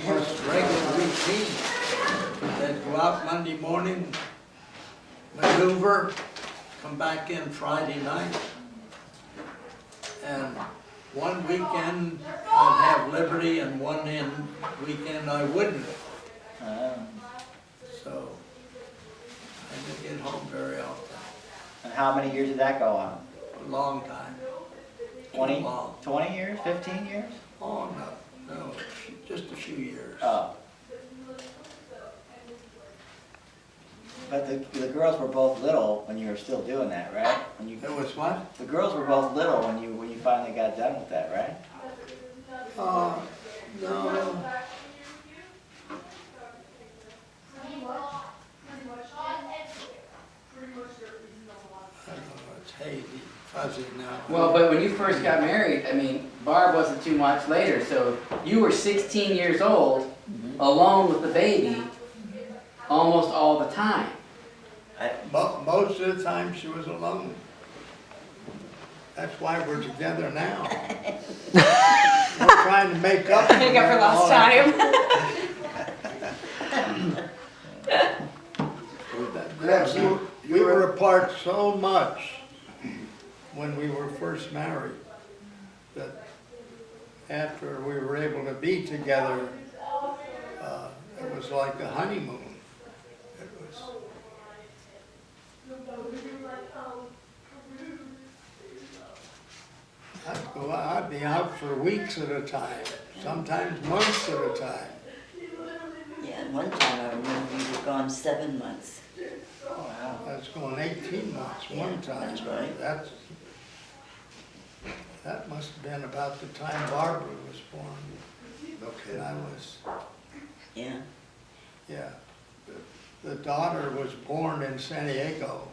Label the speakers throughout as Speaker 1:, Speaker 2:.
Speaker 1: Just regular routine. They'd go out Monday morning, maneuver, come back in Friday night. And one weekend I'd have liberty and one weekend I wouldn't. So I didn't get home very often.
Speaker 2: And how many years did that go on?
Speaker 1: A long time.
Speaker 2: 20?
Speaker 1: Long.
Speaker 2: 20 years? 15 years?
Speaker 1: Oh, no, just a few years.
Speaker 2: Oh. But the girls were both little when you were still doing that, right? When you,
Speaker 1: It was what?
Speaker 2: the girls were both little when you finally got done with that, right?
Speaker 1: No. I don't know, it's hazy, fuzzy now.
Speaker 3: Well, but when you first got married, I mean, Barb wasn't too much later, so you were 16 years old, alone with the baby, almost all the time.
Speaker 1: Most of the time she was alone. That's why we're together now. We're trying to make up.
Speaker 4: Make up for lost time.
Speaker 1: We were apart so much when we were first married that after we were able to be together, it was like a honeymoon. It was. I'd be out for weeks at a time, sometimes months at a time.
Speaker 5: Yeah, one time I remember you were gone 7 months.
Speaker 2: Wow.
Speaker 1: That's going 18 months one time.
Speaker 5: That's right.
Speaker 1: That must have been about the time Barbara was born. Okay. And I was,
Speaker 5: Yeah.
Speaker 1: yeah. The daughter was born in San Diego.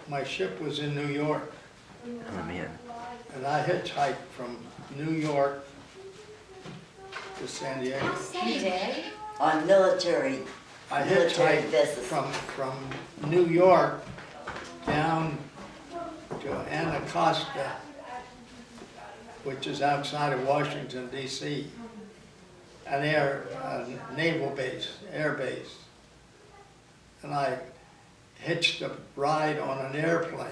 Speaker 1: My ship was in New York.
Speaker 6: Oh man.
Speaker 1: And I hitchhiked from New York to San Diego.
Speaker 4: You did?
Speaker 5: On military
Speaker 1: I
Speaker 5: vessels.
Speaker 1: hitchhiked from New York down to Anacostia, which is outside of Washington, D.C., a naval base, air base. And I hitched a ride on an airplane.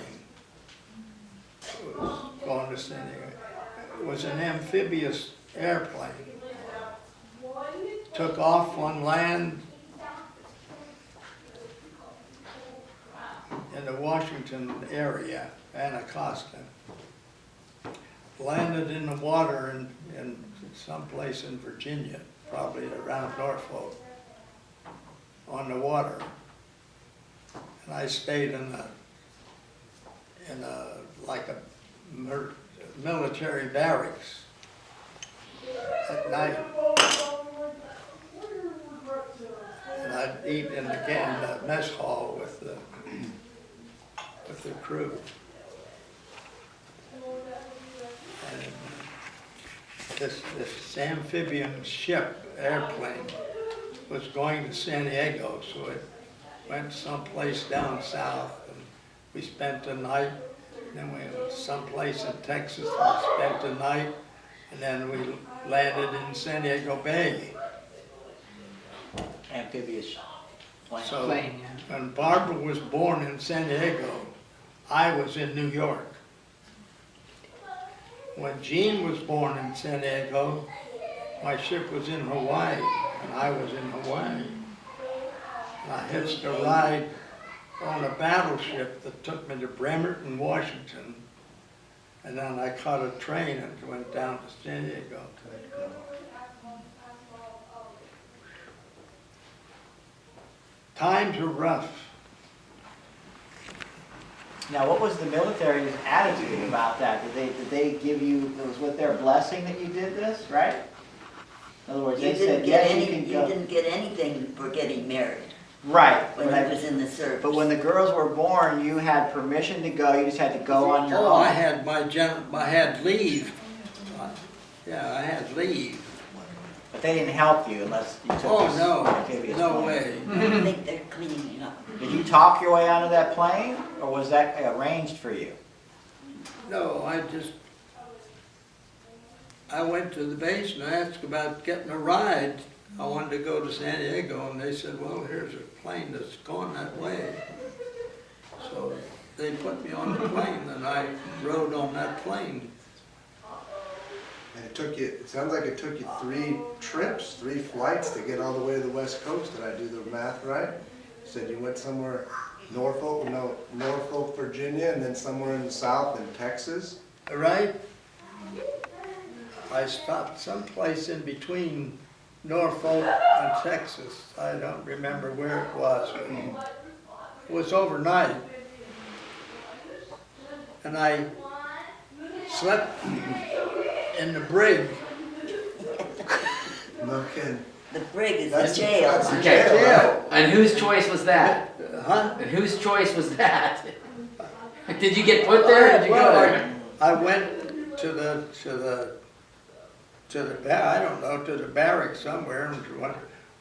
Speaker 1: It was going to San Diego. It was an amphibious airplane. Took off on land in the Washington area, Anacostia. Landed in the water in someplace in Virginia, probably around Norfolk, on the water. And I stayed in like a military barracks at night. And I'd eat in the mess hall with the crew. And this amphibian ship, airplane, was going to San Diego, so it went someplace down south, and we spent the night. Then we went someplace in Texas and spent the night, and then we landed in San Diego Bay.
Speaker 2: Amphibious plane.
Speaker 1: So
Speaker 3: Plane, yeah.
Speaker 1: when Barbara was born in San Diego, I was in New York. When Jean was born in San Diego, my ship was in Hawaii, and I was in Hawaii. And I hitched a ride on a battleship that took me to Bremerton, Washington, and then I caught a train and went down to San Diego. Times were rough.
Speaker 2: Now, what was the military's attitude about that? Did they give you, it was with their blessing that you did this, right? In other words,
Speaker 5: You
Speaker 2: they
Speaker 5: didn't
Speaker 2: said,
Speaker 5: get
Speaker 2: yes, you can go.
Speaker 5: you didn't get anything for getting married
Speaker 2: Right.
Speaker 5: when
Speaker 2: But
Speaker 5: you was in the service.
Speaker 2: But when the girls were born, you had permission to go, you just had to go on your
Speaker 1: Oh,
Speaker 2: own.
Speaker 1: I had leave. Yeah, I had leave.
Speaker 2: But they didn't help you unless you took
Speaker 1: Oh,
Speaker 2: this
Speaker 1: no,
Speaker 2: amphibious
Speaker 1: no
Speaker 2: plane.
Speaker 1: way.
Speaker 5: I think they're cleaning up.
Speaker 2: Did you talk your way onto that plane, or was that arranged for you?
Speaker 1: No, I went to the base and I asked about getting a ride. I wanted to go to San Diego, and they said, well, here's a plane that's going that way. So they put me on the plane, and I rode on that plane.
Speaker 6: And it sounds like it took you 3 trips, 3 flights to get all the way to the West Coast. Did I do the math right? You said you went somewhere, Norfolk, Virginia, and then somewhere in the South in Texas?
Speaker 1: Right? I stopped someplace in between Norfolk and Texas. I don't remember where it was. It was overnight. And I slept in the brig.
Speaker 6: No kidding.
Speaker 5: The brig is
Speaker 6: That's
Speaker 5: the jail.
Speaker 6: That's the
Speaker 3: Okay.
Speaker 6: jail, right?
Speaker 3: And whose choice was that?
Speaker 1: Huh?
Speaker 3: And whose choice was that? Did you get put there or did you go there?
Speaker 1: I went to the I don't know, to the barracks somewhere, and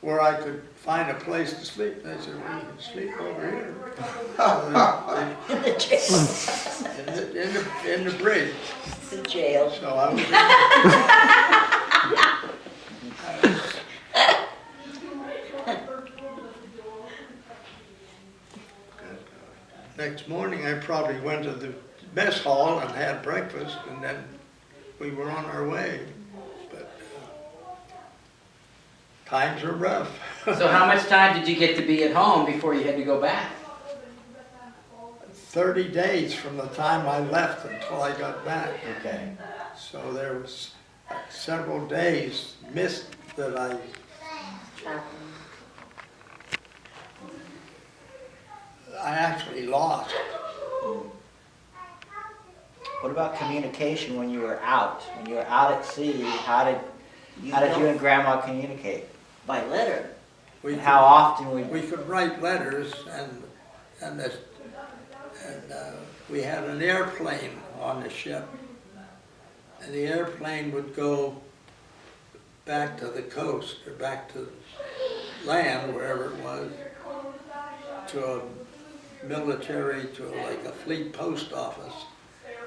Speaker 1: where I could find a place to sleep. They said, well, you can sleep over here.
Speaker 5: In the jail.
Speaker 1: In the bridge.
Speaker 5: The jail.
Speaker 1: So I was next morning, I probably went to the mess hall and had breakfast, and then we were on our way. But times are rough.
Speaker 3: So how much time did you get to be at home before you had to go back?
Speaker 1: 30 days from the time I left until I got back.
Speaker 2: Okay.
Speaker 1: So there was several days missed that I actually lost.
Speaker 2: What about communication when you were out? When you were out at sea, how did you and Grandma communicate?
Speaker 5: By letter.
Speaker 1: We
Speaker 2: And how often would
Speaker 1: we could write letters, and we had an airplane on the ship, and the airplane would go back to the coast or back to land, wherever it was, to a military, to like a fleet post office,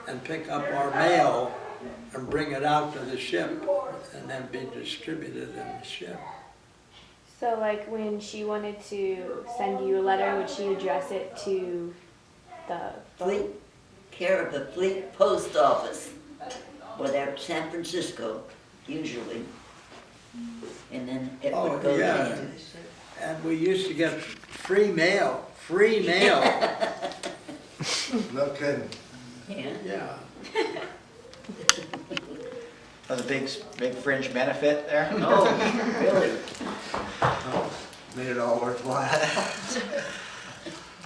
Speaker 1: and pick up our mail and bring it out to the ship, and then be distributed in the ship.
Speaker 4: So like when she wanted to send you a letter, would she address it to the
Speaker 5: Fleet, care of the Fleet Post Office. Whatever, San Francisco, usually. And then it would go
Speaker 1: yeah.
Speaker 5: in.
Speaker 1: And we used to get free mail, free mail.
Speaker 6: No kidding.
Speaker 5: Yeah.
Speaker 1: Yeah.
Speaker 2: was a big fringe benefit there?
Speaker 5: Oh, really?
Speaker 6: Made it all worthwhile.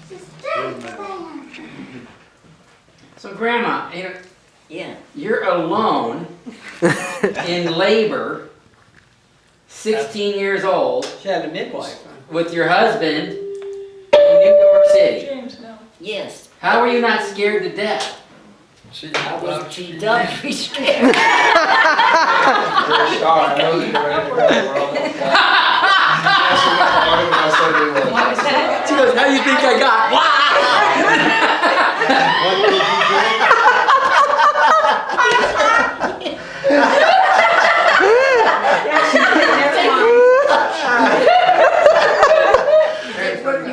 Speaker 6: Wait a minute.
Speaker 3: So Grandma,
Speaker 5: Yeah.
Speaker 3: you're alone in labor, 16 years old,
Speaker 7: She had a midwife.
Speaker 3: with your husband in New York City.
Speaker 5: Yes.
Speaker 3: How are you not scared to death?
Speaker 1: See,
Speaker 5: I
Speaker 1: well,
Speaker 5: was
Speaker 1: she
Speaker 5: too dumb to be scared.
Speaker 3: She goes, how do you think I got?
Speaker 1: What did you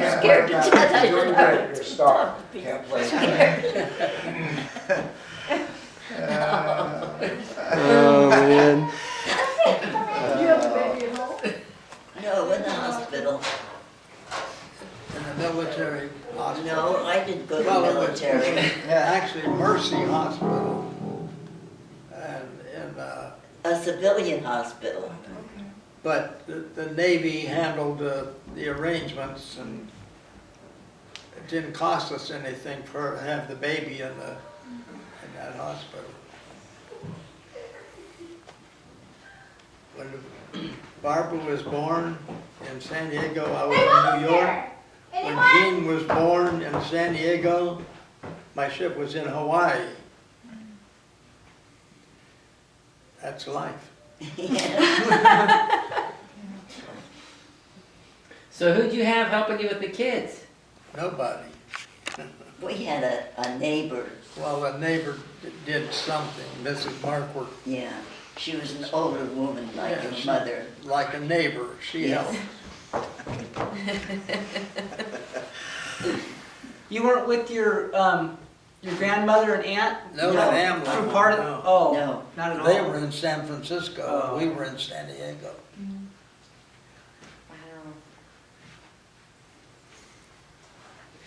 Speaker 5: You're scared to death, I didn't know.
Speaker 7: You're a star. Can't play.
Speaker 8: Oh man.
Speaker 5: No, in the hospital.
Speaker 1: in the military hospital?
Speaker 5: No, I didn't go to
Speaker 1: Well,
Speaker 5: the
Speaker 1: it was
Speaker 5: military.
Speaker 1: actually Mercy Hospital. And
Speaker 5: A civilian hospital.
Speaker 1: but the Navy handled the arrangements, and it didn't cost us anything for her to have the baby in that hospital. When Barbara was born in San Diego, I was in New York. When Jean was born in San Diego, my ship was in Hawaii. That's life.
Speaker 3: So who'd you have helping you with the kids?
Speaker 1: Nobody.
Speaker 5: We had a neighbor,
Speaker 1: Well, a neighbor did something, Mrs. Markworth.
Speaker 5: yeah. She was an older woman like
Speaker 1: Yeah,
Speaker 5: her
Speaker 1: she-
Speaker 5: mother.
Speaker 1: like a neighbor, she
Speaker 5: Yes.
Speaker 1: helped.
Speaker 7: You weren't with your grandmother and aunt?
Speaker 1: No
Speaker 5: No.
Speaker 1: family.
Speaker 7: Through part of,
Speaker 1: no.
Speaker 7: oh,
Speaker 5: No.
Speaker 7: not at all?
Speaker 1: They were in San Francisco,
Speaker 7: Oh.
Speaker 1: we were in San Diego.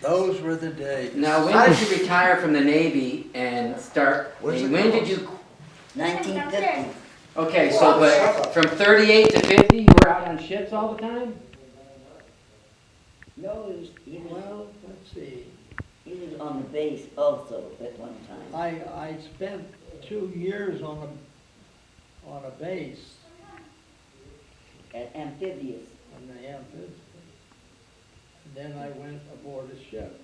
Speaker 1: Those were the days.
Speaker 3: Now, when did you retire from the Navy and start,
Speaker 6: Where's
Speaker 3: and
Speaker 6: it
Speaker 3: when
Speaker 6: go?
Speaker 3: did you,
Speaker 5: 1950.
Speaker 3: okay, so, but from 38 to 50, you were out on ships all the time?
Speaker 5: No, he was,
Speaker 1: Well, let's see,
Speaker 5: he was on the base also at one time.
Speaker 1: I spent 2 years on a base
Speaker 5: At Amphibious.
Speaker 1: on the amphibious. And then I went aboard a ship.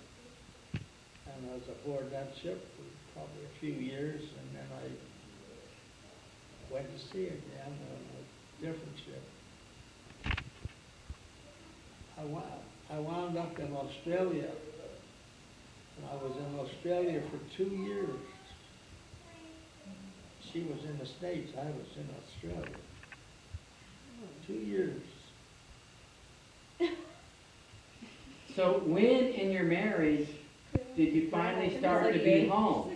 Speaker 1: And I was aboard that ship for probably a few years, and then I went to sea again on a different ship. I wound up in Australia, and I was in Australia for 2 years. She was in the States, I was in Australia. 2 years.
Speaker 3: So when in your marriage did you finally start to be home?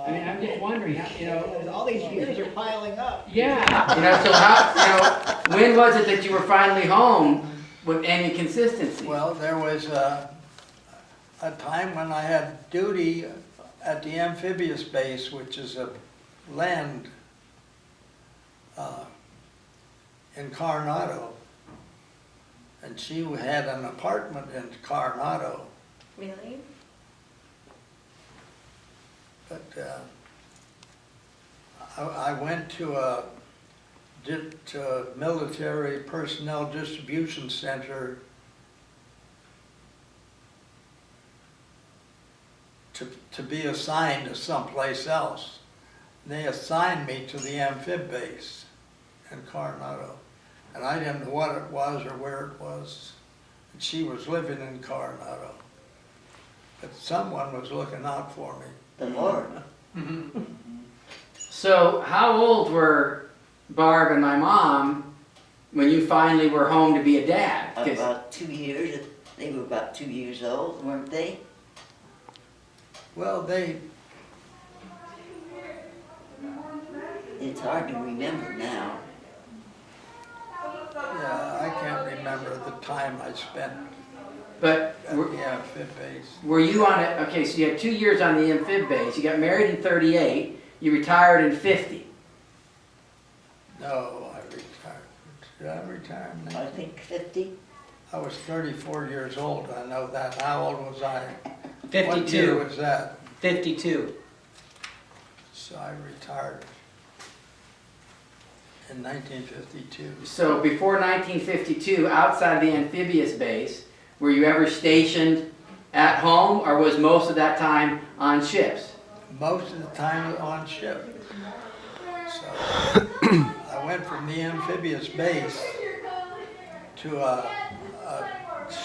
Speaker 3: I mean, I'm just wondering, how, you know,
Speaker 2: All these years are piling up.
Speaker 3: yeah, you know, so how, you know, when was it that you were finally home with any consistency?
Speaker 1: Well, there was a time when I had duty at the amphibious base, which is a land in Coronado. And she had an apartment in Coronado,
Speaker 4: Really?
Speaker 1: but I went to a military personnel distribution center to be assigned to someplace else. They assigned me to the amphib base in Coronado. And I didn't know what it was or where it was. And she was living in Coronado. But someone was looking out for me.
Speaker 5: The Lord.
Speaker 3: So how old were Barb and my mom when you finally were home to be a dad? 'Cause-
Speaker 5: About 2 years. They were about 2 years old, weren't they?
Speaker 1: Well,
Speaker 5: It's hard to remember now.
Speaker 1: yeah, I can't remember the time I spent
Speaker 3: But
Speaker 1: at the amphib base.
Speaker 3: were you on it, okay, so you had 2 years on the amphib base, you got married in 38, you retired in 50.
Speaker 1: No, I retired. Did I retire in
Speaker 5: I
Speaker 1: 19?
Speaker 5: think 50.
Speaker 1: I was 34 years old, I know that. How old was I? What
Speaker 7: 52.
Speaker 1: year was that?
Speaker 7: 52.
Speaker 1: So I retired in 1952.
Speaker 3: So before 1952, outside the amphibious base, were you ever stationed at home, or was most of that time on ships?
Speaker 1: Most of the time on ship. So I went from the amphibious base to a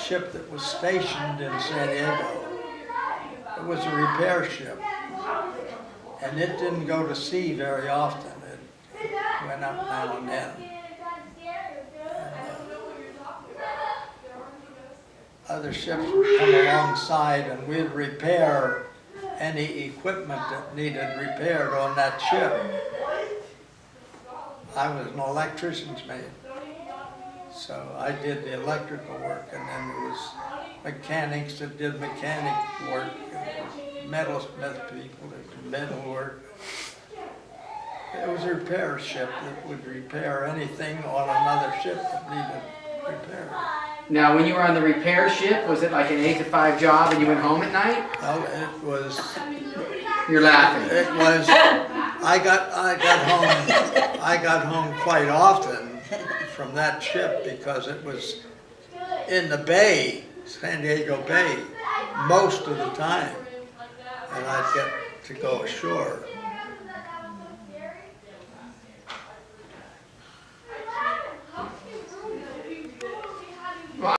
Speaker 1: ship that was stationed in San Diego. It was a repair ship. And it didn't go to sea very often. It went up now and then. Other ships would come alongside and we'd repair any equipment that needed repaired on that ship. I was an electrician's mate, so I did the electrical work, and then there was mechanics that did mechanic work, and metalsmith people that did metal work. It was a repair ship that would repair anything on another ship that needed repair.
Speaker 3: Now, when you were on the repair ship, was it like an 8 to 5 job and you went home at night?
Speaker 1: Well, it was.
Speaker 3: You're laughing.
Speaker 1: It was. I got home quite often from that ship because it was in the bay, San Diego Bay, most of the time, and I'd get to go ashore.